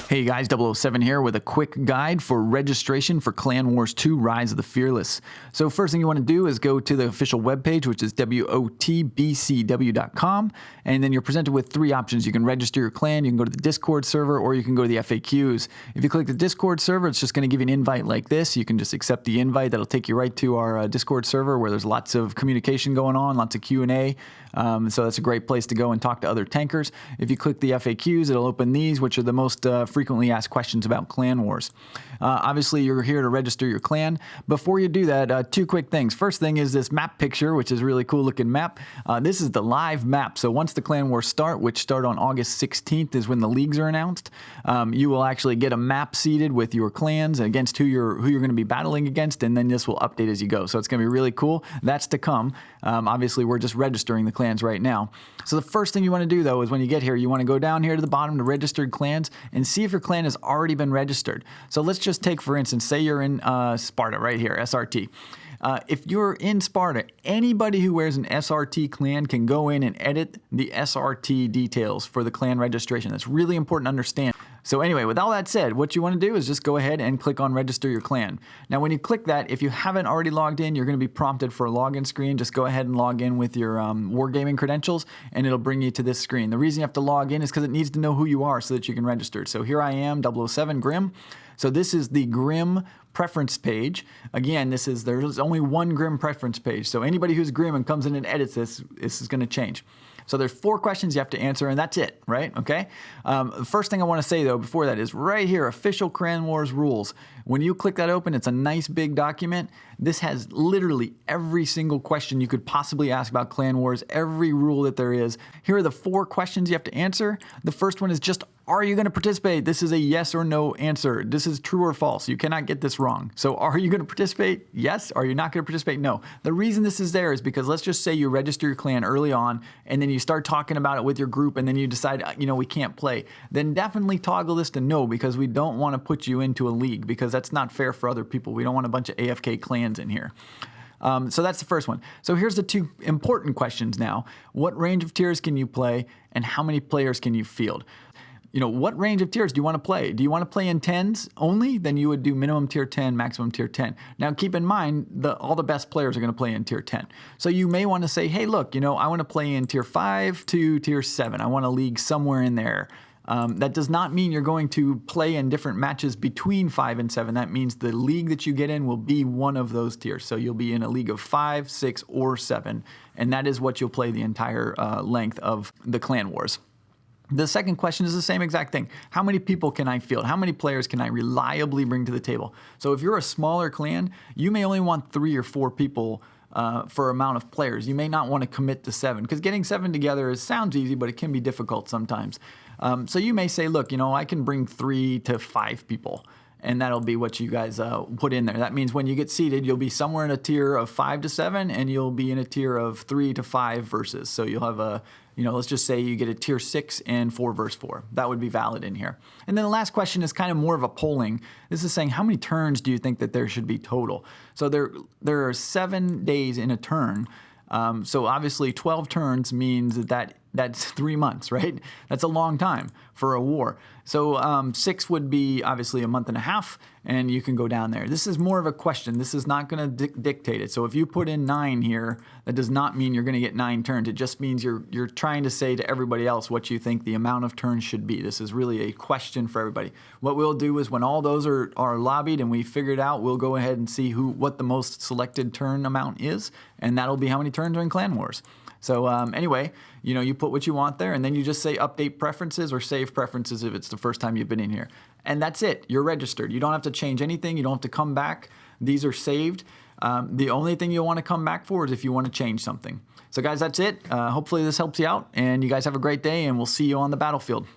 Hey guys, 007 here with a quick guide for registration for Clan Wars 2 Rise of the Fearless. So first thing you want to do is go to the official webpage, which is wotbcw.com, and then you're presented with three options. You can register your clan, you can go to the Discord server, or you can go to the FAQs. If you click the Discord server, it's just going to give you an invite like this. You can just accept the invite. That'll take you right to our Discord server where there's lots of communication going on, lots of Q&A. So that's a great place to go and talk to other tankers. If you click the FAQs, it'll open these, which are the most frequently asked questions about Clan Wars. Obviously, you're here to register your clan. Before you do that, two quick things. First thing is this map picture, which is a really cool looking map. This is the live map. So once the Clan Wars start, which start on August 16th is when the leagues are announced, you will actually get a map seeded with your clans against who you're going to be battling against, and then this will update as you go. So it's going to be really cool. That's to come. Obviously, we're just registering the clans right now. So the first thing you want to do, though, is when you get here, you want to go down here to the bottom to registered clans and see if your clan has already been registered. So let's just take, for instance, say you're in Sparta right here, SRT. If you're in Sparta, anybody who wears an SRT clan can go in and edit the SRT details for the clan registration. That's really important to understand. So anyway, with all that said, what you want to do is just go ahead and click on register your clan. Now, when you click that, if you haven't already logged in, you're going to be prompted for a login screen. Just go ahead and log in with your Wargaming credentials, and it'll bring you to this screen. The reason you have to log in is because it needs to know who you are so that you can register. So here I am, 007 Grim. So this is the Grim preference page. Again, there's only one Grim preference page. So anybody who's Grim and comes in and edits this is going to change. So there's 4 questions you have to answer, and that's it, right? Okay. The first thing I want to say, though, before that is right here, official Clan Wars rules. When you click that open, it's a nice big document. This has literally every single question you could possibly ask about Clan Wars, every rule that there is. Here are the 4 questions you have to answer. The first one is just, are you going to participate? This is a yes or no answer. This is true or false. You cannot get this wrong. So are you going to participate? Yes. Are you not going to participate? No. The reason this is there is because let's just say you register your clan early on and then you start talking about it with your group and then you decide, we can't play. Then definitely toggle this to no, because we don't want to put you into a league because that's not fair for other people. We don't want a bunch of AFK clans in here. So that's the first one. So here's the 2 important questions now. What range of tiers can you play and how many players can you field? What range of tiers do you want to play? Do you want to play in 10s only? Then you would do minimum tier 10, maximum tier 10. Now, keep in mind, all the best players are going to play in tier 10. So you may want to say, hey, look, I want to play in tier 5 to tier 7. I want a league somewhere in there. That does not mean you're going to play in different matches between 5 and 7. That means the league that you get in will be one of those tiers. So you'll be in a league of 5, 6, or 7. And that is what you'll play the entire length of the Clan Wars. The second question is the same exact thing. How many people can I field? How many players can I reliably bring to the table? So if you're a smaller clan, you may only want 3 or 4 people for amount of players. You may not want to commit to 7 because getting 7 together sounds easy, but it can be difficult sometimes. So you may say, look, I can bring 3 to 5 people. And that'll be what you guys put in there. That means when you get seated, you'll be somewhere in a tier of 5 to 7, and you'll be in a tier of 3 to 5 verses. So you'll have a, let's just say you get a tier 6 and 4 verse 4. That would be valid in here. And then the last question is kind of more of a polling. This is saying, how many turns do you think that there should be total? So there are 7 days in a turn. So obviously 12 turns means that's 3 months, right? That's a long time for a war. So 6 would be obviously a month and a half, and you can go down there. This is more of a question. This is not going to dictate it. So if you put in 9 here, that does not mean you're going to get 9 turns. It just means you're trying to say to everybody else what you think the amount of turns should be. This is really a question for everybody. What we'll do is when all those are lobbied and we figure it out, we'll go ahead and see what the most selected turn amount is, and that'll be how many turns are in Clan Wars. So anyway, you put what you want there, and then you just say update preferences or save preferences if it's the first time you've been in here. And that's it. You're registered. You don't have to change anything. You don't have to come back. These are saved. The only thing you'll want to come back for is if you want to change something. So guys, that's it. Hopefully this helps you out, and you guys have a great day, and we'll see you on the battlefield.